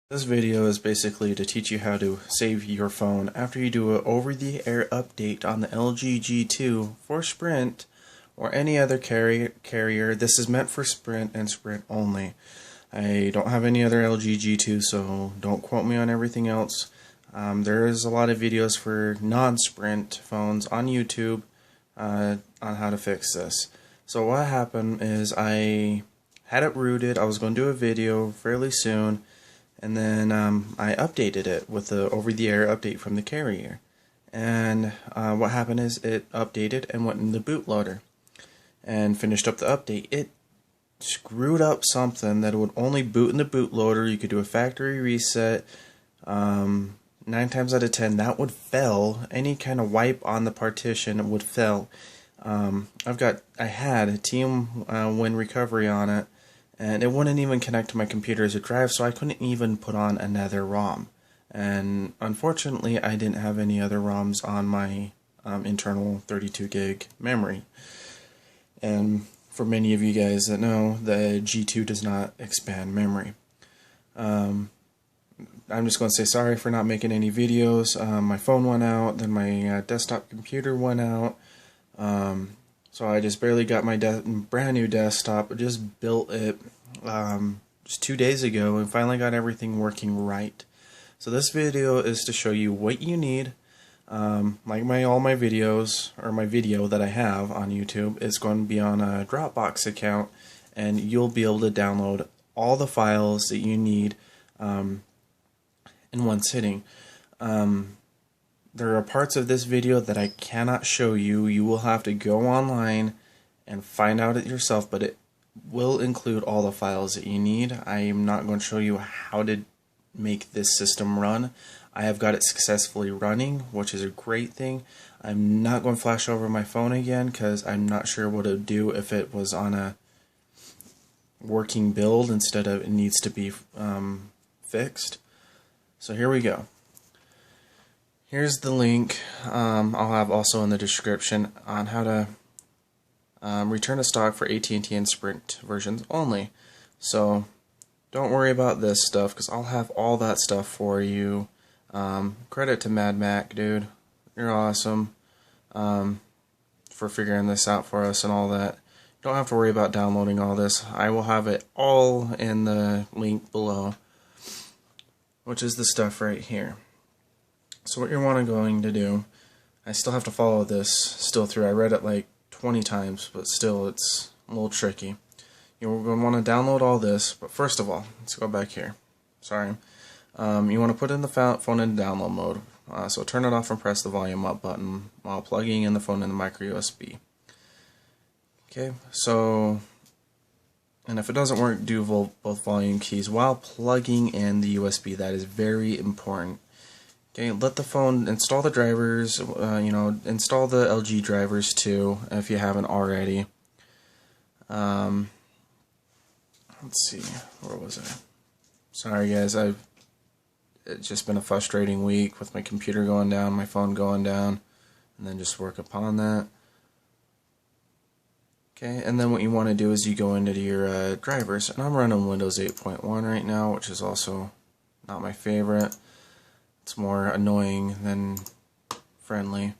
This video is basically to teach you how to save your phone after you do an over-the-air update on the LG G2 for Sprint or any other carrier. This is meant for Sprint and Sprint only. I don't have any other LG G2, so don't quote me on everything else. There is a lot of videos for non-Sprint phones on YouTube on how to fix this. So what happened is I had it rooted. I was going to do a video fairly soon. And then I updated it with the over-the-air update from the carrier. And what happened is it updated and went in the bootloader and finished up the update. It screwed up something that it would only boot in the bootloader. You could do a factory reset. 9 times out of 10 that would fail. Any kind of wipe on the partition would fail. I had a Team Win recovery on it, and it wouldn't even connect to my computer as a drive, so I couldn't even put on another ROM. And unfortunately, I didn't have any other ROMs on my internal 32 gig memory. And for many of you guys that know, the G2 does not expand memory. I'm just going to say sorry for not making any videos. My phone went out, then my desktop computer went out. So I just barely got my brand new desktop. I just built it just 2 days ago and finally got everything working right. So this video is to show you what you need. Like all my videos, or my video that I have on YouTube, is going to be on a Dropbox account, and you'll be able to download all the files that you need in one sitting. There are parts of this video that I cannot show you. You will have to go online and find out it yourself, but it will include all the files that you need. I am not going to show you how to make this system run. I have got it successfully running, which is a great thing. I'm not going to flash over my phone again because I'm not sure what it would do if it was on a working build instead of it needs to be fixed. So here we go. Here's the link I'll have also in the description on how to return to stock for AT&T and Sprint versions only. So don't worry about this stuff because I'll have all that stuff for you. Credit to Mad Mac, dude. You're awesome for figuring this out for us and all that. Don't have to worry about downloading all this. I will have it all in the link below, which is the stuff right here. So what you're going to do, I still have to follow this still through. I read it like 20 times, but still it's a little tricky. You're going to want to download all this, but first of all, let's go back here. Sorry. You want to put in the phone in download mode. So turn it off and press the volume up button while plugging in the phone in the micro USB. Okay, so, and if it doesn't work, do both volume keys while plugging in the USB. That is very important. Okay, let the phone install the drivers, install the LG drivers too, if you haven't already. Let's see, where was I? Sorry guys, it's just been a frustrating week with my computer going down, my phone going down, and then just work upon that. Okay, and then what you want to do is you go into your drivers, and I'm running Windows 8.1 right now, which is also not my favorite. It's more annoying than friendly.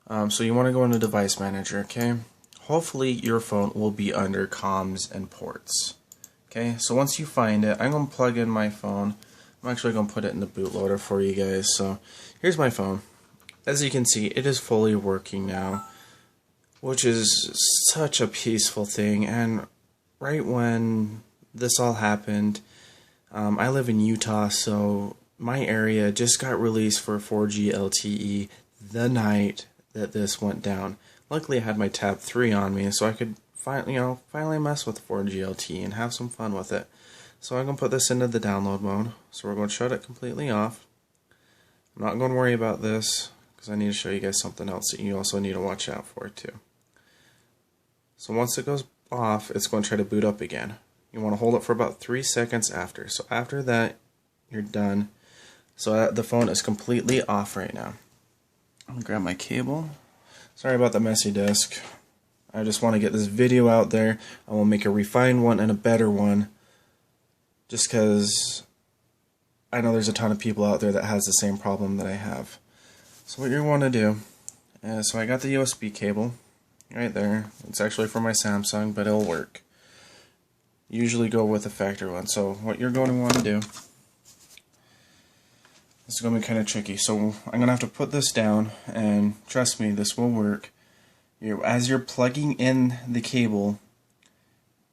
So you want to go into Device Manager, okay? Hopefully your phone will be under comms and ports. Okay, so once you find it, I'm going to plug in my phone. I'm actually going to put it in the bootloader for you guys. So here's my phone. As you can see, it is fully working now, which is such a peaceful thing. And right when this all happened, I live in Utah, so my area just got released for 4G LTE the night that this went down. Luckily I had my Tab 3 on me, so I could finally mess with 4G LTE and have some fun with it. So I'm going to put this into the download mode. So we're going to shut it completely off. I'm not going to worry about this because I need to show you guys something else that you also need to watch out for too. So once it goes off, it's going to try to boot up again. You want to hold it for about 3 seconds after. So after that, you're done. So the phone is completely off right now. I'm going to grab my cable. Sorry about the messy disk. I just want to get this video out there. I will make a refined one and a better one. Just because I know there's a ton of people out there that has the same problem that I have. So what you want to do is, so I got the USB cable right there. It's actually from my Samsung, but it'll work. Usually go with a factory one. So what you're going to want to do, this is going to be kind of tricky. So I'm going to have to put this down, and trust me, this will work. As you're plugging in the cable,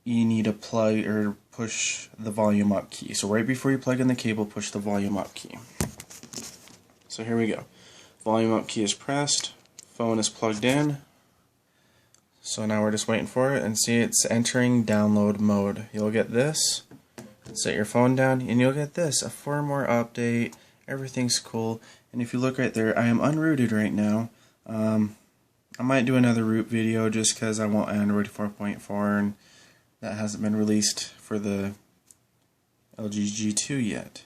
you need to plug or push the volume up key. So right before you plug in the cable, push the volume up key. So here we go. Volume up key is pressed, phone is plugged in. So now we're just waiting for it, and see it's entering download mode. You'll get this, set your phone down, and you'll get this, a firmware update, everything's cool. And if you look right there, I am unrooted right now. I might do another root video just because I want Android 4.4, and that hasn't been released for the LG G2 yet.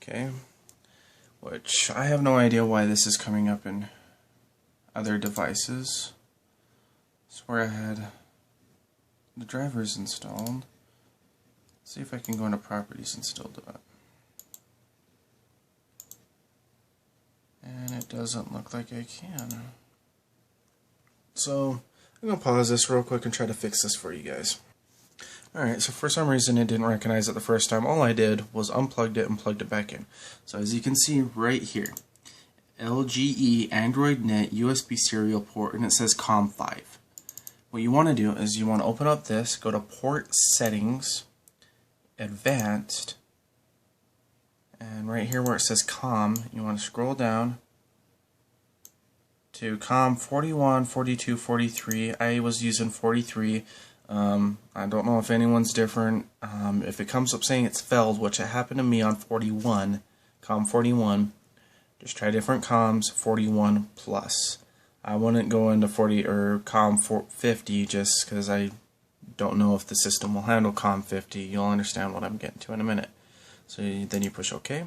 Okay, which I have no idea why this is coming up in other devices. That's where I had the drivers installed. Let's see if I can go into properties and still do it. And it doesn't look like I can. So I'm going to pause this real quick and try to fix this for you guys. Alright, so for some reason it didn't recognize it the first time. All I did was unplugged it and plugged it back in. So as you can see right here, LGE Android Net USB serial port, and it says COM5. What you want to do is you want to open up this, go to port settings, advanced, and right here where it says COM, you want to scroll down to COM 41, 42, 43. I was using 43. I don't know if anyone's different. If it comes up saying it's failed, which it happened to me on 41, COM 41, just try different COMs, 41 plus. I wouldn't go into 40 or COM 50 just because I don't know if the system will handle COM 50. You'll understand what I'm getting to in a minute. So then you push OK.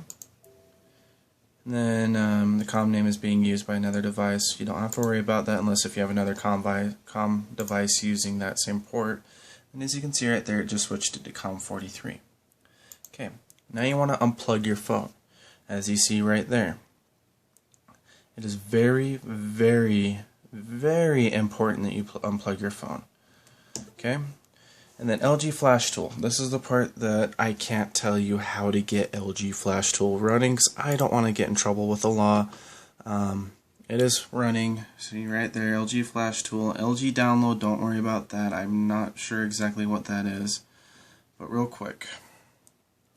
And then the COM name is being used by another device. You don't have to worry about that unless if you have another COM device using that same port. And as you can see right there, it just switched it to COM 43. Okay, now you want to unplug your phone. As you see right there. It is very, very, very important that you unplug your phone. Okay? And then LG Flash Tool. This is the part that I can't tell you how to get LG Flash Tool running because I don't want to get in trouble with the law. It is running. See right there, LG Flash Tool. LG Download, don't worry about that. I'm not sure exactly what that is. But real quick,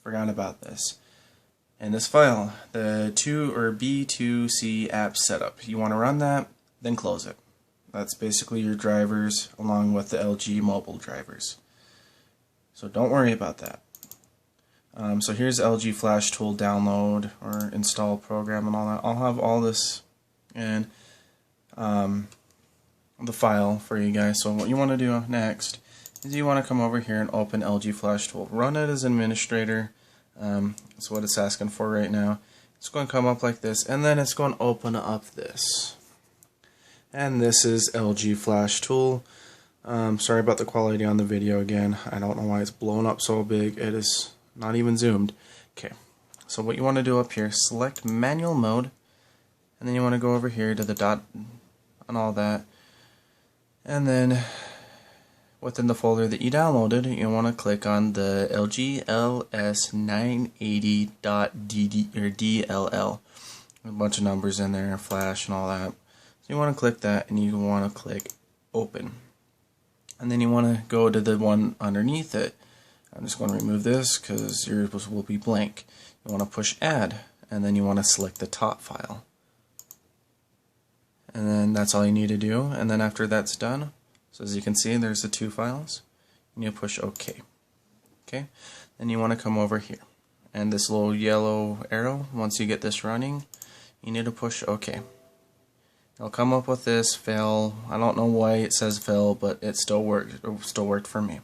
forgot about this. In this file, the B2C app setup. You want to run that, then close it. That's basically your drivers along with the LG mobile drivers. So don't worry about that. So here's LG Flash Tool download or install program and all that. I'll have all this in the file for you guys. So what you want to do next is you want to come over here and open LG Flash Tool. Run it as administrator. That's what it's asking for right now. It's going to come up like this, and then it's going to open up this. And this is LG Flash Tool. Sorry about the quality on the video again. I don't know why it's blown up so big. It is not even zoomed. Okay, so what you want to do up here, select manual mode, and then you want to go over here to the dot and all that. And then within the folder that you downloaded, you want to click on the LGLS980.DLL. A bunch of numbers in there, flash and all that. So you want to click that, and you want to click open. And then you want to go to the one underneath it. I'm just going to remove this because yours will be blank. You want to push add, and then you want to select the top file. And then that's all you need to do. And then after that's done, so as you can see, there's the two files. And you push OK. Okay. Then you want to come over here, and this little yellow arrow. Once you get this running, you need to push OK. It'll come up with this fail. I don't know why it says fail, but it still worked. It still worked for me.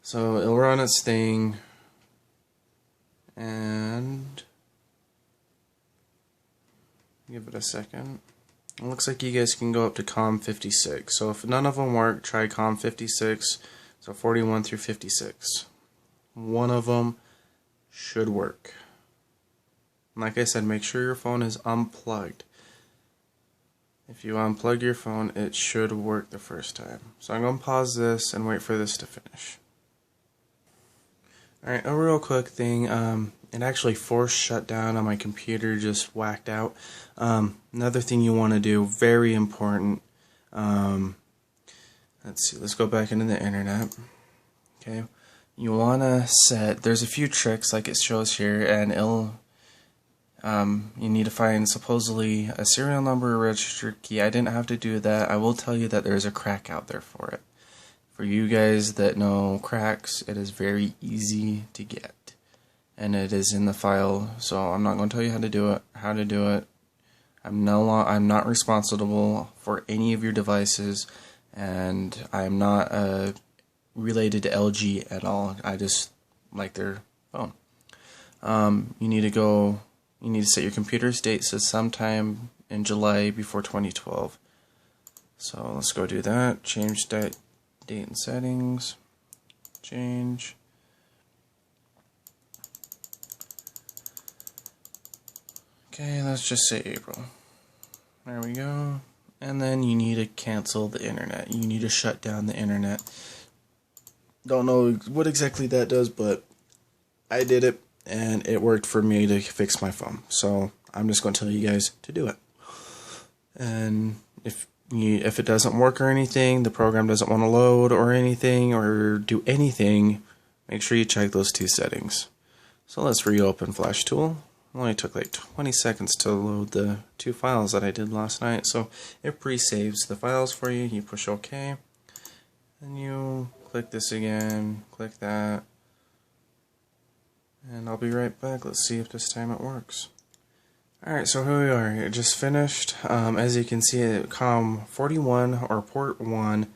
So it'll run its thing, and give it a second. It looks like you guys can go up to COM 56. So if none of them work, try COM 56. So 41 through 56. One of them should work. Like I said, make sure your phone is unplugged. If you unplug your phone, it should work the first time. So I'm going to pause this and wait for this to finish. Alright, a real quick thing, it actually forced shutdown on my computer, just whacked out. Another thing you want to do, very important, let's see, let's go back into the internet. Okay, you want to set, there's a few tricks like it shows here, and you need to find supposedly a serial number or registered key. I didn't have to do that. I will tell you that there's a crack out there for it. For you guys that know cracks, it is very easy to get, and it is in the file. So I'm not going to tell you how to do it. I'm not responsible for any of your devices, and I'm not related to LG at all. I just like their phone. You need to set your computer's date to sometime in July before 2012. So let's go do that. Change that. Date and settings, change. Okay, let's just say April. There we go. And then you need to cancel the internet. You need to shut down the internet. Don't know what exactly that does, but I did it and it worked for me to fix my phone. So I'm just going to tell you guys to do it. And if it doesn't work or anything, the program doesn't want to load or anything or do anything, make sure you check those two settings. So let's reopen Flash Tool. It only took like 20 seconds to load the two files that I did last night. So it pre-saves the files for you. You push OK. And you click this again, click that. And I'll be right back. Let's see if this time it works. Alright, so here we are. It just finished. As you can see, COM 41 or port 1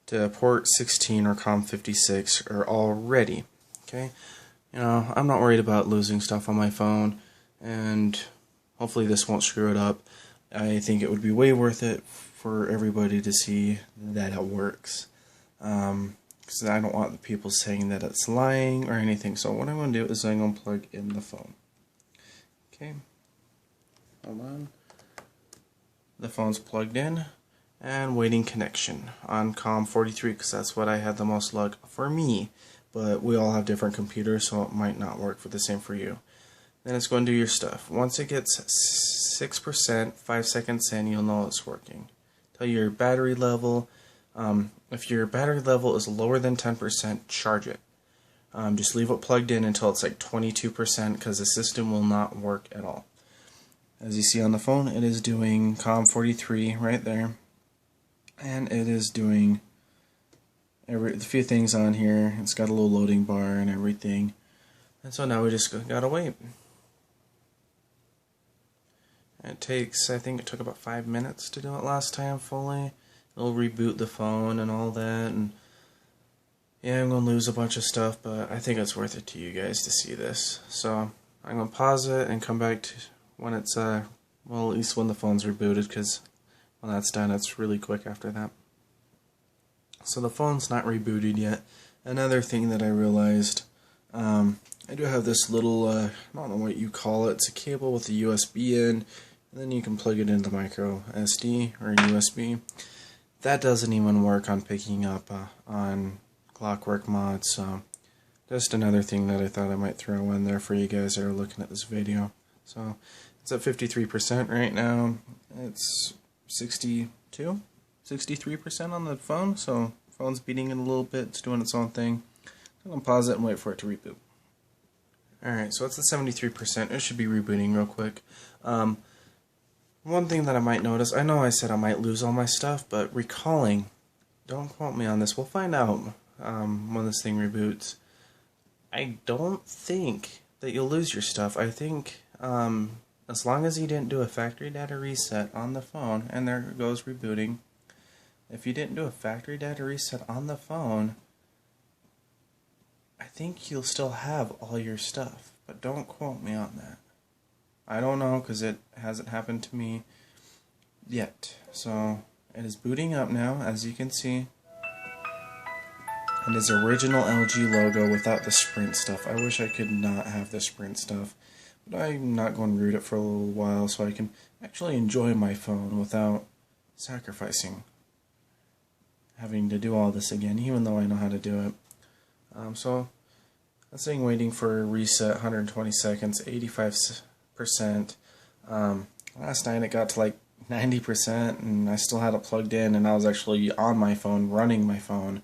to port 16 or COM 56 are all ready. Okay? You know, I'm not worried about losing stuff on my phone, and hopefully this won't screw it up. I think it would be way worth it for everybody to see that it works. Because I don't want the people saying that it's lying or anything. So what I'm going to do is I'm going to plug in the phone. Okay. Hold on. The phone's plugged in and waiting connection on COM 43 because that's what I had the most luck for me. But we all have different computers, so it might not work for the same for you. Then it's going to do your stuff. Once it gets 6%, 5 seconds in, you'll know it's working. Tell your battery level. If your battery level is lower than 10%, charge it. Just leave it plugged in until it's like 22% because the system will not work at all. As you see on the phone, it is doing COM 43 right there. And it is doing a few things on here. It's got a little loading bar and everything. And so now we just gotta wait. It takes, I think it took about 5 minutes to do it last time fully. It'll reboot the phone and all that. And yeah, I'm gonna lose a bunch of stuff, but I think it's worth it to you guys to see this. So I'm gonna pause it and come back to when it's, well, at least when the phone's rebooted, because when that's done, it's really quick after that. So the phone's not rebooted yet. Another thing that I realized, I do have this little, I don't know what you call it, it's a cable with a USB in, and then you can plug it into micro SD or USB. That doesn't even work on picking up on Clockwork Mod, so just another thing that I thought I might throw in there for you guys that are looking at this video. So it's at 53% right now. It's 63% on the phone, so phone's beating it a little bit. It's doing its own thing. I'm going to pause it and wait for it to reboot. Alright, so it's at 73%. It should be rebooting real quick. One thing that I might notice, I know I said I might lose all my stuff, but recalling, don't quote me on this, we'll find out when this thing reboots. I don't think that you'll lose your stuff. I think as long as you didn't do a factory data reset on the phone, and there it goes rebooting. If you didn't do a factory data reset on the phone, I think you'll still have all your stuff, but don't quote me on that. I don't know because it hasn't happened to me yet. So it is booting up now, as you can see. and his original LG logo without the Sprint stuff. I wish I could not have the Sprint stuff, but I'm not going to root it for a little while so I can actually enjoy my phone without sacrificing having to do all this again, even though I know how to do it. So that's saying waiting for a reset, 120 seconds, 85%. Last night it got to like 90% and I still had it plugged in, and I was actually on my phone, running my phone,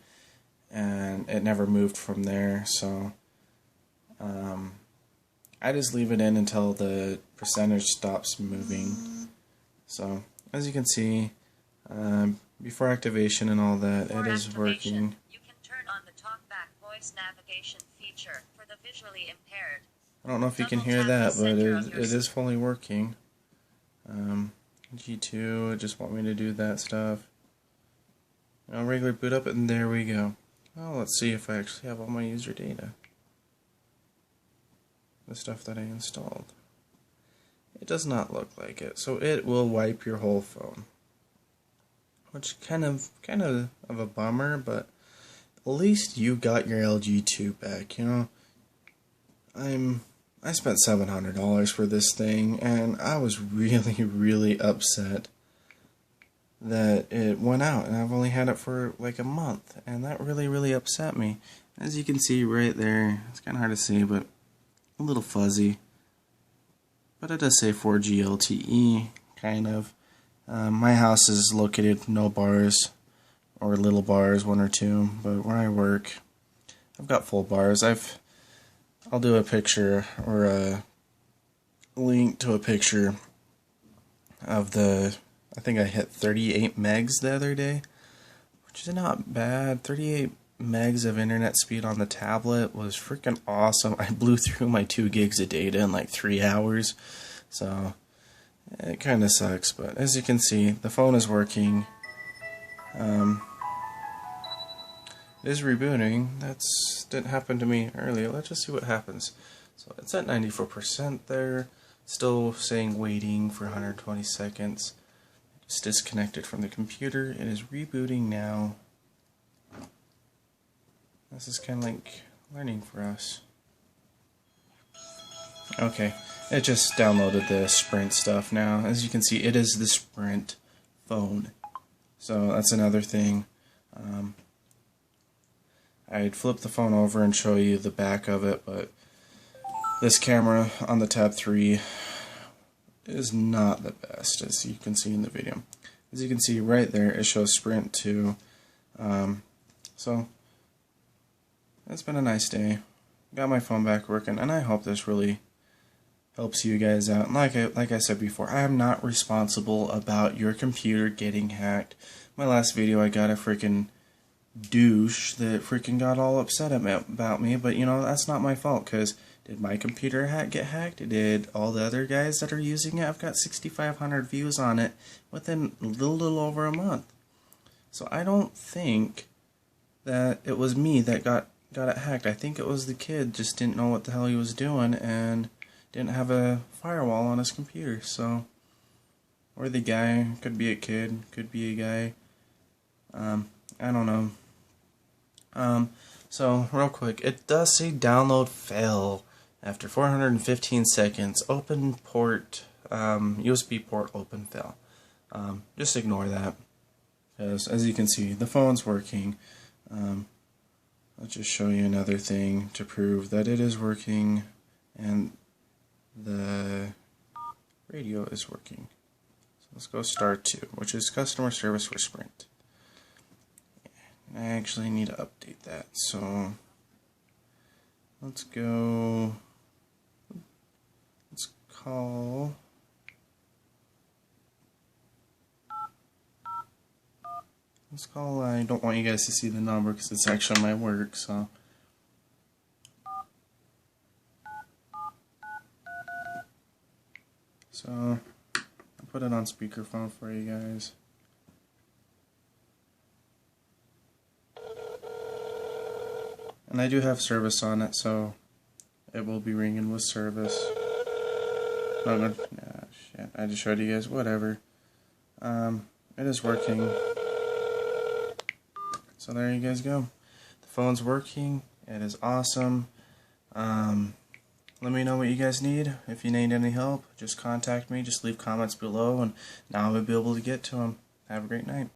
and it never moved from there. So I just leave it in until the percentage stops moving. So as you can see, before activation and all that, it is working. You can turn on the talkback voice navigation feature for the visually impaired. I don't know if you can hear that, but it is fully working. G2, it just want me to do that stuff. Regular boot up, and there we go. Well, let's see if I actually have all my user data. The stuff that I installed. It does not look like it, so it will wipe your whole phone. Which kind of a bummer, but at least you got your LG 2 back, you know. I spent $700 for this thing, and I was really upset that it went out, and I've only had it for like a month, and that really upset me. As you can see right there, it's kind of hard to see, but a little fuzzy. But it does say 4G LTE, kind of. My house is located no bars, or little bars, one or two, but where I work, I've got full bars. I'll do a picture or a link to a picture of I think I hit 38 megs the other day, which is not bad. 38 megs of internet speed on the tablet was freaking awesome. I blew through my 2 gigs of data in like 3 hours, so it kind of sucks, but as you can see, the phone is working. It is rebooting. That didn't happen to me earlier. Let's just see what happens. So it's at 94% there. Still saying waiting for 120 seconds. It's disconnected from the computer. It is rebooting now. This is kind of like learning for us. Okay, it just downloaded the Sprint stuff now. As you can see, it is the Sprint phone. So that's another thing. I'd flip the phone over and show you the back of it, but this camera on the Tab 3 is not the best, as you can see in the video. As you can see right there, it shows Sprint 2. So it's been a nice day. Got my phone back working, and I hope this really helps you guys out. And like I said before, I am not responsible about your computer getting hacked. My last video, I got a freaking douche that freaking got all upset about me, but you know, that's not my fault, because did my computer get hacked? Did all the other guys that are using it? I've got 6,500 views on it within a little over a month. So I don't think that it was me that got it hacked. I think it was the kid just didn't know what the hell he was doing and didn't have a firewall on his computer. So, or the guy, could be a kid, could be a guy. I don't know. So real quick, it does say download fail after 415 seconds. Open port, USB port open fail. Just ignore that, because as you can see, the phone's working. I'll just show you another thing to prove that it is working and the radio is working. So let's go star 2, which is customer service for Sprint. I actually need to update that, so let's go, let's call I don't want you guys to see the number because it's actually my work, so I'll put it on speakerphone for you guys. And I do have service on it, so it will be ringing with service. Shit, I just showed you guys, whatever. It is working. So there you guys go. The phone's working. It is awesome. Let me know what you guys need. If you need any help, just contact me. Just leave comments below, and now I'll be able to get to them. Have a great night.